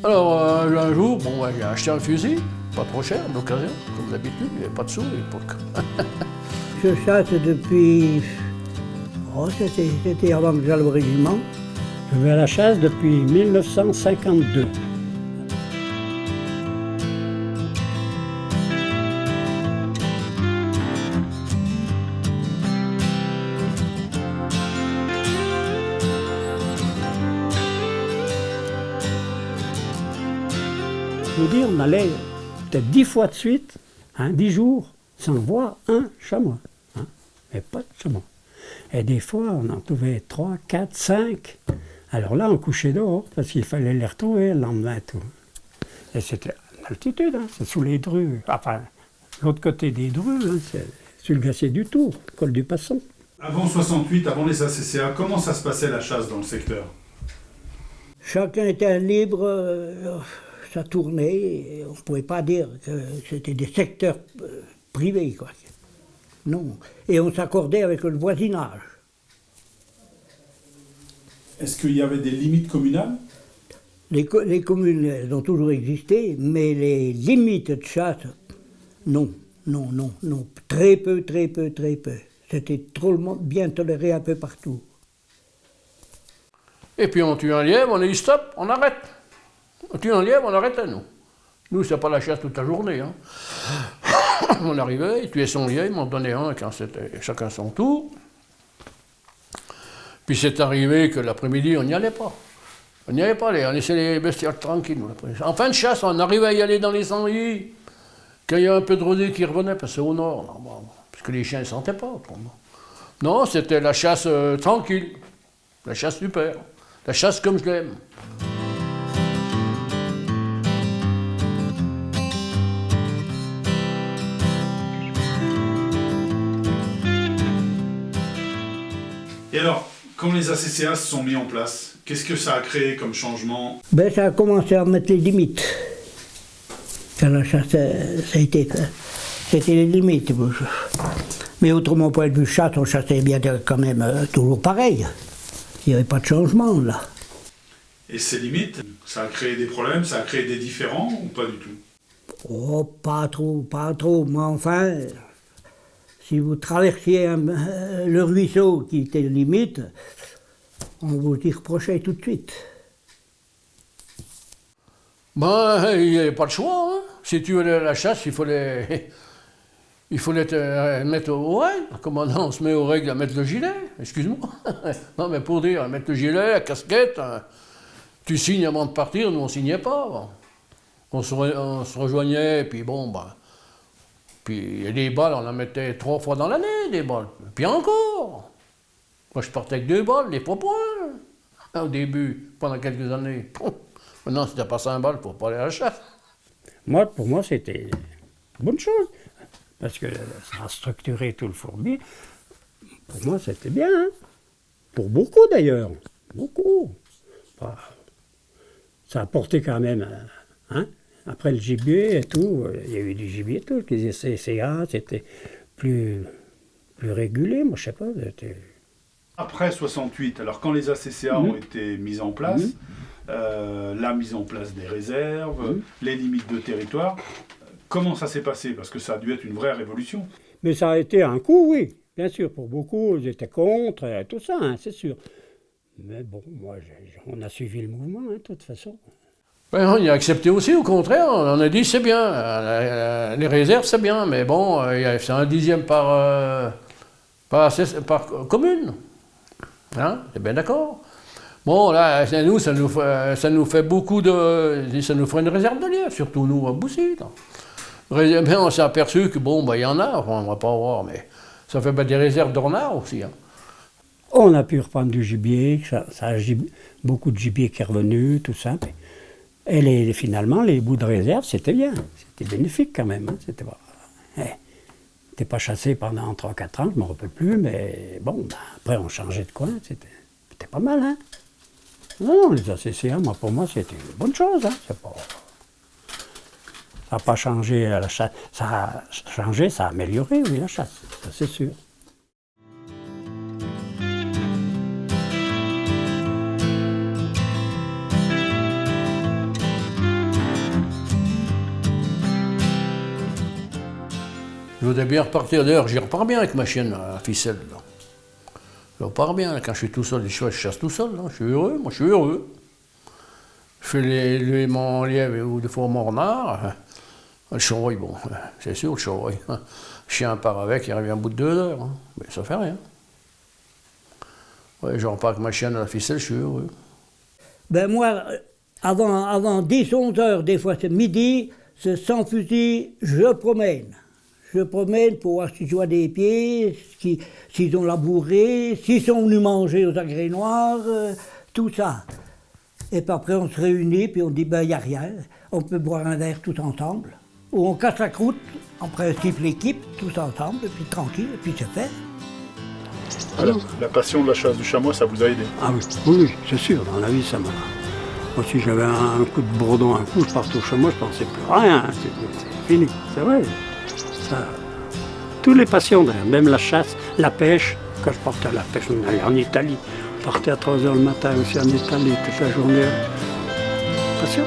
Alors, un jour, bon, j'ai acheté un fusil, pas trop cher, d'occasion, comme d'habitude, il n'y avait pas de sous à l'époque. Je chasse depuis... Oh, c'était avant que j'aille au régiment. Je vais à la chasse depuis 1952. Je veux dire, on allait peut-être 10 fois de suite, 10 jours, sans voir un chamois. Mais pas de chamois. Et des fois, on en trouvait 3, 4, 5. Alors là, on couchait dehors, parce qu'il fallait les retrouver le lendemain. Tout. Et c'était à altitude, c'est sous les drues. Enfin, l'autre côté des drues, c'est sur le glacier du Tour, col du Passon. Avant 68, avant les ACCA, comment ça se passait la chasse dans le secteur? Chacun était libre, ça tournait, et on ne pouvait pas dire que c'était des secteurs privés, quoi. Non. Et on s'accordait avec le voisinage. Est-ce qu'il y avait des limites communales? Les communes, elles ont toujours existé, mais les limites de chasse, non. Non, non, non. Très peu, très peu, très peu. C'était trop bien toléré un peu partout. Et puis on tue un lièvre, on dit stop, on arrête. On tue un lièvre, on arrête à nous. Nous, c'est pas la chasse toute la journée. On arrivait, ils tuaient son lièvre, ils m'en donnaient un quand c'était chacun son tour. Puis c'est arrivé que l'après-midi, on n'y allait pas. On n'y allait pas, on laissait les bestioles tranquilles. En fin de chasse, on arrivait à y aller dans les sangliers. Quand il y a un peu de rosée qui revenait, parce que c'est au nord, là, bon, parce que les chiens ne sentaient pas autrement. Non, c'était la chasse tranquille, la chasse super, la chasse comme je l'aime. Et alors, quand les ACCA se sont mis en place, qu'est-ce que ça a créé comme changement? Ben, ça a commencé à mettre les limites. Quand la chasse, ça a été fait. C'était les limites. Mais autrement, point de vue chasse, on chassait bien quand même toujours pareil. Il n'y avait pas de changement, là. Et ces limites, ça a créé des problèmes, ça a créé des différends ou pas du tout? Oh, pas trop, pas trop. Mais enfin, si vous traversiez le ruisseau qui était limite, on vous y reprochait tout de suite. Ben, il n'y avait pas de choix. Si tu voulais la chasse, il fallait te mettre aux règles. Comment on se met aux règles à mettre le gilet? Excuse-moi. Non, mais pour dire, mettre le gilet, la casquette, tu signes avant de partir, nous on signait pas. Bon. On se rejoignait, puis bon, ben. Puis les balles, on en mettait 3 fois dans l'année, des balles. Puis encore. Moi, je partais avec 2 balles, les pas points. Au début, pendant quelques années. Maintenant, si t'as pas 5 balles, pour pas aller à la chasse. Moi, pour moi, c'était une bonne chose. Parce que ça a structuré tout le fourbi. Pour moi, c'était bien. Pour beaucoup, d'ailleurs. Beaucoup. Bah, ça a apporté quand même... Après le gibier et tout, il y a eu du gibier et tout. Les CCA, c'était plus régulé, moi, je sais pas. Après 68, alors quand les ACCA ont été mises en place, la mise en place des réserves, les limites de territoire, comment ça s'est passé? Parce que ça a dû être une vraie révolution. Mais ça a été un coup, oui. Bien sûr, pour beaucoup, ils étaient contre, tout ça, c'est sûr. Mais bon, moi, on a suivi le mouvement, de toute façon. Ben, on y a accepté aussi, au contraire, on a dit c'est bien, les réserves c'est bien, mais bon, c'est un dixième par commune. C'est bien d'accord. Bon, là, nous, ça nous fait beaucoup de... Ça nous ferait une réserve de lièvre, surtout nous, à Boussy. Ben, on s'est aperçu que, bon, ben, il y en a, on ne va pas voir, mais ça fait des réserves de renards aussi. On a pu reprendre du gibier, beaucoup de gibier qui est revenu, tout ça. Et finalement, les bouts de réserve, c'était bien. C'était bénéfique quand même. C'était pas chassé pendant 3-4 ans, je ne me rappelle plus, mais bon, après on changeait de coin, c'était pas mal. Non, les ACCA, pour moi, c'était une bonne chose. Ça n'a pas changé la chasse. Ça a changé, ça a amélioré, oui, la chasse, ça c'est sûr. voudrais bien repartir. D'ailleurs, j'y repars bien avec ma chienne à ficelle. Là. Je repars bien. Quand je suis tout seul, je chasse tout seul. Là. Je suis heureux. Moi, je suis heureux. Je fais mon lièvre ou des fois mon renard. Le chevreuil, bon, c'est sûr, le chevreuil. Le chien part avec, il revient au bout de 2 heures. Hein. Mais ça fait rien. Ouais, je repars avec ma chienne à la ficelle, je suis heureux. Ben moi, avant 10-11 heures, des fois c'est midi, c'est sans fusil, je promène. Je promène pour voir si je vois des pieds, s'ils ont labouré, s'ils sont venus manger aux agrès noirs, tout ça. Et puis après on se réunit, puis on dit ben il n'y a rien, on peut boire un verre tout ensemble. Ou on casse la croûte, en principe l'équipe, tous ensemble, et puis tranquille, et puis c'est fait. Alors, la passion de la chasse du chamois, ça vous a aidé? Ah oui, oui, c'est sûr, dans la vie, ça m'a... Moi, si j'avais un coup de bourdon, un coup, je partais au chamois, je pensais plus à rien, c'est fini, c'est vrai. Ça... Toutes les passions, d'ailleurs, même la chasse, la pêche, quand je partais à la pêche, on allait en Italie, je partais à 3 h le matin aussi en Italie, toute la journée. Passion.